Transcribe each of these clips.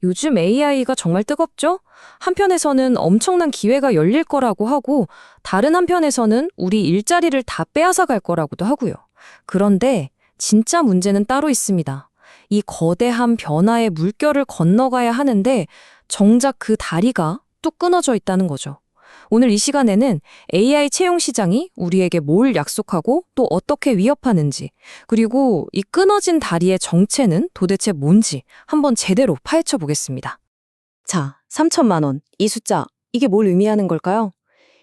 요즘 AI가 정말 뜨겁죠? 한편에서는 엄청난 기회가 열릴 거라고 하고, 다른 한편에서는 우리 일자리를 다 빼앗아 갈 거라고도 하고요. 그런데 진짜 문제는 따로 있습니다. 이 거대한 변화의 물결을 건너가야 하는데, 정작 그 다리가 뚝 끊어져 있다는 거죠. 오늘 이 시간에는 AI 채용 시장이 우리에게 뭘 약속하고 또 어떻게 위협하는지, 그리고 이 끊어진 다리의 정체는 도대체 뭔지 한번 제대로 파헤쳐 보겠습니다. 자, 3천만 원. 이 숫자, 이게 뭘 의미하는 걸까요?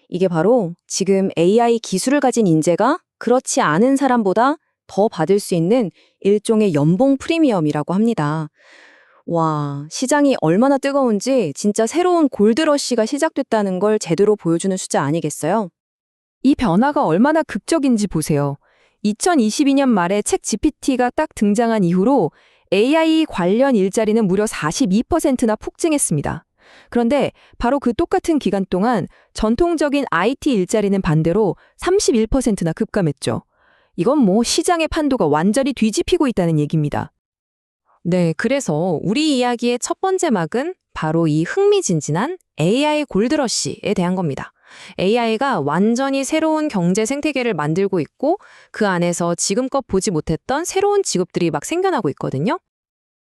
이게 바로 지금 AI 기술을 가진 인재가 그렇지 않은 사람보다 더 받을 수 있는 일종의 연봉 프리미엄이라고 합니다. 와, 시장이 얼마나 뜨거운지 진짜 새로운 골드러시가 시작됐다는 걸 제대로 보여주는 숫자 아니겠어요? 이 변화가 얼마나 극적인지 보세요. 2022년 말에 책 GPT가 딱 등장한 이후로 AI 관련 일자리는 무려 42%나 폭증했습니다. 그런데 바로 그 똑같은 기간 동안 전통적인 IT 일자리는 반대로 31%나 급감했죠. 이건 뭐 시장의 판도가 완전히 뒤집히고 있다는 얘기입니다. 네, 그래서 우리 이야기의 첫 번째 막은 바로 이 흥미진진한 AI 골드러시에 대한 겁니다. AI가 완전히 새로운 경제 생태계를 만들고 있고 그 안에서 지금껏 보지 못했던 새로운 직업들이 막 생겨나고 있거든요.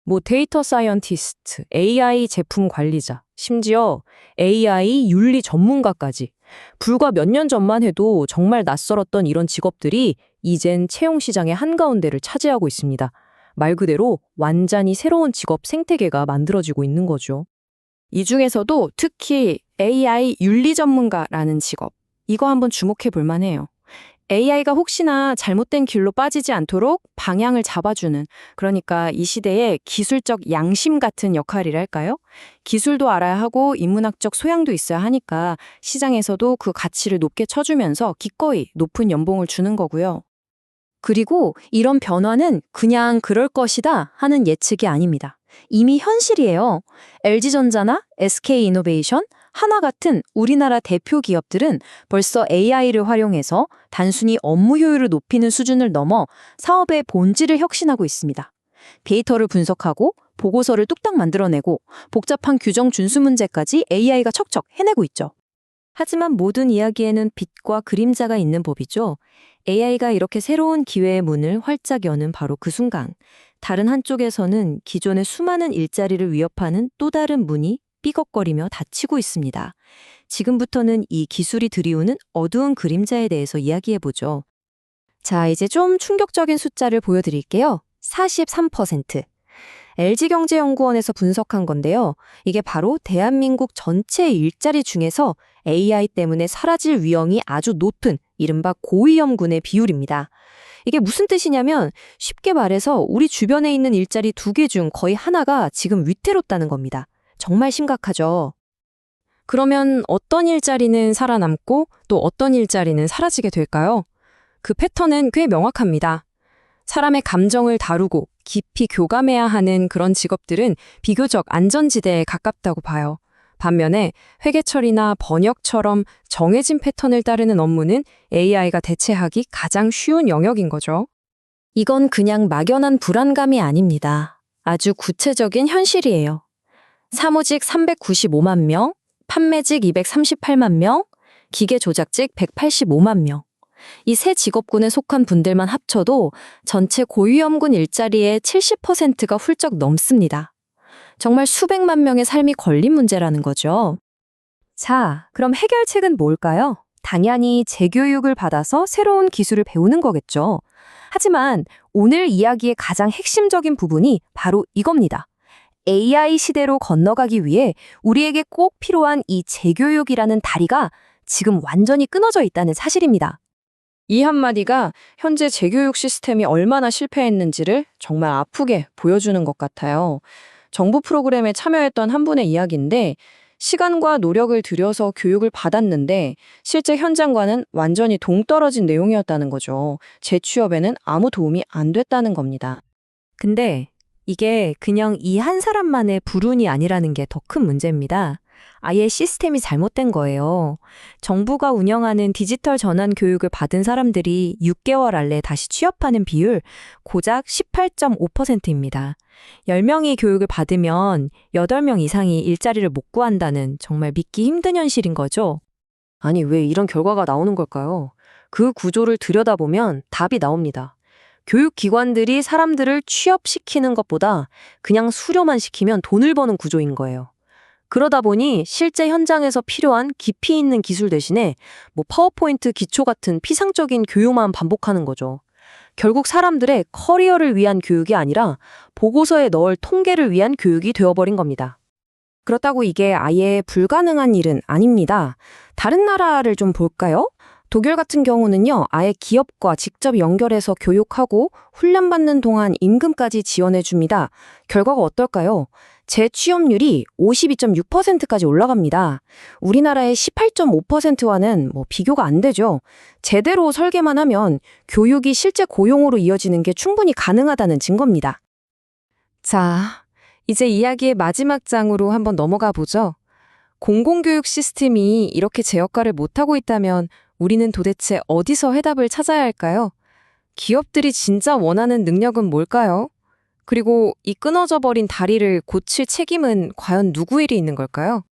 뭐 데이터 사이언티스트, AI 제품 관리자, 심지어 AI 윤리 전문가까지. 불과 몇 년 전만 해도 정말 낯설었던 이런 직업들이 이젠 채용 시장의 한가운데를 차지하고 있습니다. 말 그대로 완전히 새로운 직업 생태계가 만들어지고 있는 거죠. 이 중에서도 특히 AI 윤리 전문가라는 직업, 이거 한번 주목해 볼 만해요. AI가 혹시나 잘못된 길로 빠지지 않도록 방향을 잡아주는, 그러니까 이 시대의 기술적 양심 같은 역할이랄까요? 기술도 알아야 하고 인문학적 소양도 있어야 하니까 시장에서도 그 가치를 높게 쳐주면서 기꺼이 높은 연봉을 주는 거고요. 그리고 이런 변화는 그냥 그럴 것이다 하는 예측이 아닙니다. 이미 현실이에요. LG전자나 SK이노베이션, 하나 같은 우리나라 대표 기업들은 벌써 AI를 활용해서 단순히 업무 효율을 높이는 수준을 넘어 사업의 본질을 혁신하고 있습니다. 데이터를 분석하고 보고서를 뚝딱 만들어내고 복잡한 규정 준수 문제까지 AI가 척척 해내고 있죠. 하지만 모든 이야기에는 빛과 그림자가 있는 법이죠. AI가 이렇게 새로운 기회의 문을 활짝 여는 바로 그 순간, 다른 한쪽에서는 기존의 수많은 일자리를 위협하는 또 다른 문이 삐걱거리며 닫히고 있습니다. 지금부터는 이 기술이 들이우는 어두운 그림자에 대해서 이야기해보죠. 자, 이제 좀 충격적인 숫자를 보여드릴게요. 43%. LG경제연구원에서 분석한 건데요. 이게 바로 대한민국 전체 일자리 중에서 AI 때문에 사라질 위험이 아주 높은 이른바 고위험군의 비율입니다. 이게 무슨 뜻이냐면 쉽게 말해서 우리 주변에 있는 일자리 2개 중 거의 하나가 지금 위태롭다는 겁니다. 정말 심각하죠. 그러면 어떤 일자리는 살아남고 또 어떤 일자리는 사라지게 될까요? 그 패턴은 꽤 명확합니다. 사람의 감정을 다루고 깊이 교감해야 하는 그런 직업들은 비교적 안전지대에 가깝다고 봐요. 반면에 회계 처리나 번역처럼 정해진 패턴을 따르는 업무는 AI가 대체하기 가장 쉬운 영역인 거죠. 이건 그냥 막연한 불안감이 아닙니다. 아주 구체적인 현실이에요. 사무직 395만 명, 판매직 238만 명, 기계 조작직 185만 명. 이 세 직업군에 속한 분들만 합쳐도 전체 고위험군 일자리의 70%가 훌쩍 넘습니다. 정말 수백만 명의 삶이 걸린 문제라는 거죠. 자, 그럼 해결책은 뭘까요? 당연히 재교육을 받아서 새로운 기술을 배우는 거겠죠. 하지만 오늘 이야기의 가장 핵심적인 부분이 바로 이겁니다. AI 시대로 건너가기 위해 우리에게 꼭 필요한 이 재교육이라는 다리가 지금 완전히 끊어져 있다는 사실입니다. 이 한마디가 현재 재교육 시스템이 얼마나 실패했는지를 정말 아프게 보여주는 것 같아요. 정부 프로그램에 참여했던 한 분의 이야기인데 시간과 노력을 들여서 교육을 받았는데 실제 현장과는 완전히 동떨어진 내용이었다는 거죠. 재취업에는 아무 도움이 안 됐다는 겁니다. 근데 이게 그냥 이 한 사람만의 불운이 아니라는 게 더 큰 문제입니다. 아예 시스템이 잘못된 거예요. 정부가 운영하는 디지털 전환 교육을 받은 사람들이 6개월 안에 다시 취업하는 비율 고작 18.5%입니다. 10명이 교육을 받으면 8명 이상이 일자리를 못 구한다는 정말 믿기 힘든 현실인 거죠. 아니, 왜 이런 결과가 나오는 걸까요? 그 구조를 들여다보면 답이 나옵니다. 교육기관들이 사람들을 취업시키는 것보다 그냥 수료만 시키면 돈을 버는 구조인 거예요. 그러다 보니 실제 현장에서 필요한 깊이 있는 기술 대신에 파워포인트 기초 같은 피상적인 교육만 반복하는 거죠. 결국 사람들의 커리어를 위한 교육이 아니라 보고서에 넣을 통계를 위한 교육이 되어버린 겁니다. 그렇다고 이게 아예 불가능한 일은 아닙니다. 다른 나라를 좀 볼까요? 독일 같은 경우는요, 아예 기업과 직접 연결해서 교육하고 훈련받는 동안 임금까지 지원해 줍니다. 결과가 어떨까요? 재취업률이 52.6%까지 올라갑니다. 우리나라의 18.5%와는 비교가 안 되죠. 제대로 설계만 하면 교육이 실제 고용으로 이어지는 게 충분히 가능하다는 증거입니다. 자, 이제 이야기의 마지막 장으로 한번 넘어가 보죠. 공공교육 시스템이 이렇게 제 역할을 못하고 있다면 우리는 도대체 어디서 해답을 찾아야 할까요? 기업들이 진짜 원하는 능력은 뭘까요? 그리고 이 끊어져 버린 다리를 고칠 책임은 과연 누구 일이 있는 걸까요?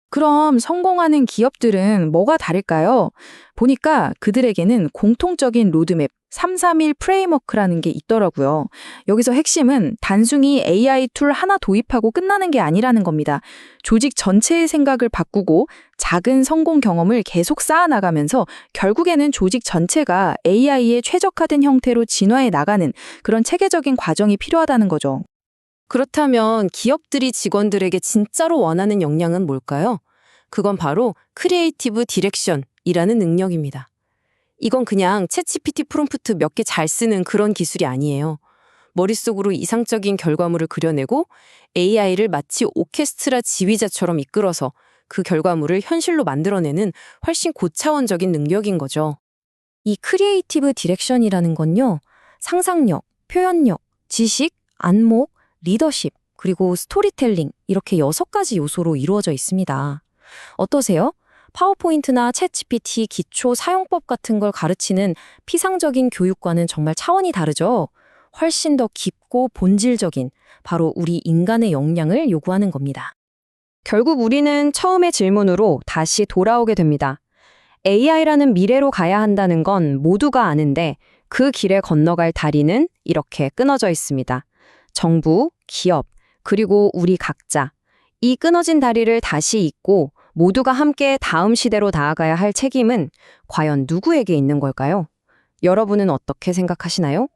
그럼 성공하는 기업들은 뭐가 다를까요? 보니까 그들에게는 공통적인 로드맵 331 프레임워크라는 게 있더라고요. 여기서 핵심은 단순히 AI 툴 하나 도입하고 끝나는 게 아니라는 겁니다. 조직 전체의 생각을 바꾸고 작은 성공 경험을 계속 쌓아나가면서 결국에는 조직 전체가 AI에 최적화된 형태로 진화해 나가는 그런 체계적인 과정이 필요하다는 거죠. 그렇다면 기업들이 직원들에게 진짜로 원하는 역량은 뭘까요? 그건 바로 크리에이티브 디렉션이라는 능력입니다. 이건 그냥 챗GPT 프롬프트 몇 개 잘 쓰는 그런 기술이 아니에요. 머릿속으로 이상적인 결과물을 그려내고 AI를 마치 오케스트라 지휘자처럼 이끌어서 그 결과물을 현실로 만들어내는 훨씬 고차원적인 능력인 거죠. 이 크리에이티브 디렉션이라는 건요, 상상력, 표현력, 지식, 안목, 리더십, 그리고 스토리텔링 이렇게 6가지 요소로 이루어져 있습니다. 어떠세요? 파워포인트나 챗GPT 기초 사용법 같은 걸 가르치는 피상적인 교육과는 정말 차원이 다르죠? 훨씬 더 깊고 본질적인 바로 우리 인간의 역량을 요구하는 겁니다. 결국 우리는 처음의 질문으로 다시 돌아오게 됩니다. AI라는 미래로 가야 한다는 건 모두가 아는데 그 길에 건너갈 다리는 이렇게 끊어져 있습니다. 정부, 기업, 그리고 우리 각자. 이 끊어진 다리를 다시 잇고 모두가 함께 다음 시대로 나아가야 할 책임은 과연 누구에게 있는 걸까요? 여러분은 어떻게 생각하시나요?